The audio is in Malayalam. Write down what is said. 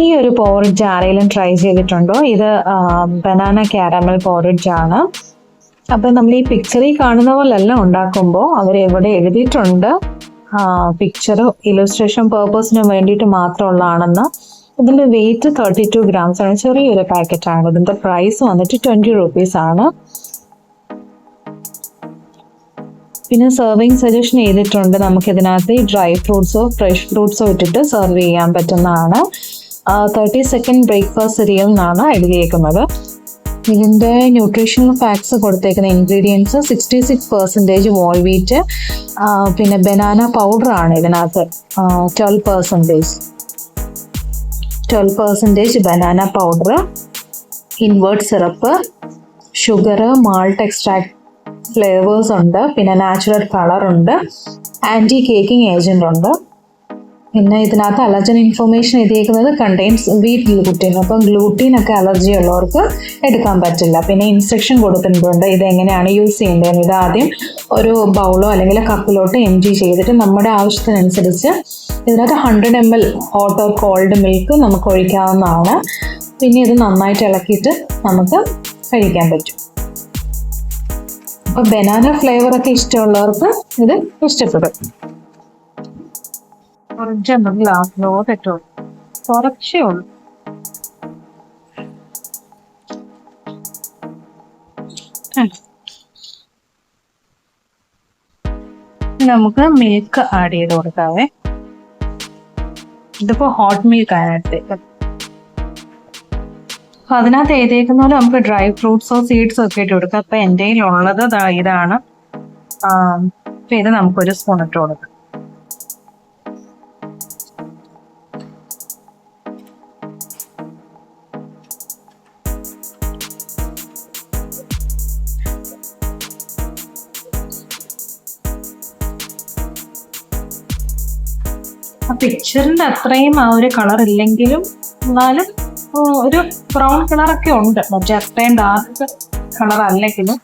ഈ ഒരു പോറിഡ്ജ് ആരെങ്കിലും ട്രൈ ചെയ്തിട്ടുണ്ടോ? ഇത് ബനാന കാരമൽ പോറിഡ്ജ് ആണ്. അപ്പൊ നമ്മൾ ഈ പിക്ചറിൽ കാണുന്ന പോലെല്ലാം ഉണ്ടാക്കുമ്പോൾ അവർ എവിടെ എഴുതിയിട്ടുണ്ട് പിക്ചർ ഇലസ്ട്രേഷൻ പേർപ്പസിന് വേണ്ടിയിട്ട് മാത്രമുള്ളതാണെന്ന്. ഇതിന്റെ വെയിറ്റ് 32 ഗ്രാംസ് ആണ്. ചെറിയൊരു പാക്കറ്റ് ആണ്. ഇതിന്റെ പ്രൈസ് വന്നിട്ട് 20 rupees ആണ്. പിന്നെ സെർവിങ് സജഷൻ ചെയ്തിട്ടുണ്ട്. നമുക്ക് ഇതിനകത്ത് ഡ്രൈ ഫ്രൂട്ട്സോ ഫ്രഷ് ഫ്രൂട്ട്സോ ഇട്ടിട്ട് സെർവ് ചെയ്യാൻ പറ്റുന്നതാണ്. 30 സെക്കൻഡ് ബ്രേക്ക്ഫാസ്റ്റ് സീരിയൽ എന്നാണ് എഴുതിയേക്കുന്നത്. ഇതിന്റെ ന്യൂട്രീഷണൽ ഫാക്ട്സ് കൊടുത്തേക്കുന്ന ഇൻഗ്രീഡിയൻസ് 66% വോൾ വീറ്റ്, പിന്നെ ബനാന പൗഡർ ആണ് ഇതിനകത്ത് 12% banana powder, invert syrup, sugar, malt extract, flavours ഉണ്ട്, പിന്നെ നാച്ചുറൽ കളർ ഉണ്ട്, ആന്റി കേക്കിംഗ് ഏജന്റ് ഉണ്ട്. പിന്നെ ഇതിനകത്ത് അലർജൻ ഇൻഫർമേഷൻ എഴുതിയിരിക്കുന്നത് കണ്ടെയ്ൻസ് വീറ്റ് ഗ്ലൂട്ടീൻ. അപ്പം ഗ്ലൂട്ടീൻ ഒക്കെ അലർജി ഉള്ളവർക്ക് എടുക്കാൻ പറ്റില്ല. പിന്നെ ഇൻസ്ട്രക്ഷൻ കൊടുത്തിട്ടുണ്ട് ഇത് എങ്ങനെയാണ് യൂസ് ചെയ്യേണ്ടതെന്ന്. ഇത് ആദ്യം ഒരു ബൗളോ അല്ലെങ്കിൽ കപ്പിലോട്ട് എംറ്റി ചെയ്തിട്ട് നമ്മുടെ ആവശ്യത്തിനനുസരിച്ച് ഇതിനകത്ത് 100 ml hot or called milk നമുക്ക് ഒഴിക്കാവുന്നതാണ്. പിന്നെ ഇത് നന്നായിട്ട് ഇളക്കിയിട്ട് നമുക്ക് കഴിക്കാൻ പറ്റും. അപ്പൊ ബനാന ഫ്ലേവർ ഒക്കെ ഇഷ്ടമുള്ളവർക്ക് ഇത് ഇഷ്ടപ്പെടും. കുറച്ചൊന്നും ഗ്ലാസ്സിലോ തെറ്റോ കുറച്ചേ ഉള്ളൂ. നമുക്ക് മിൽക്ക് ആഡ് ചെയ്ത് കൊടുക്കാവേ. ഇതിപ്പോ ഹോട്ട് മിൽക്ക് അതിനകത്തേക്ക്. അപ്പൊ അതിനകത്ത് എഴുതിയേക്കുന്ന പോലെ നമുക്ക് ഡ്രൈ ഫ്രൂട്ട്സോ സീഡ്സോ ഒക്കെ ഇട്ട് കൊടുക്കാം. അപ്പൊ എൻ്റെ ഉള്ളത് ഇതാണ്. അപ്പൊ ഇത് നമുക്കൊരു സ്പൂൺ ഇട്ട് കൊടുക്കാം. പിക്ചറിന്റെ അത്രയും ആ ഒരു കളർ ഇല്ലെങ്കിലും എന്നാലും ഒരു ബ്രൗൺ കളറൊക്കെ ഉണ്ട്. മറ്റേ അത്രയും ഡാർക്ക് കളർ അല്ലെങ്കിലും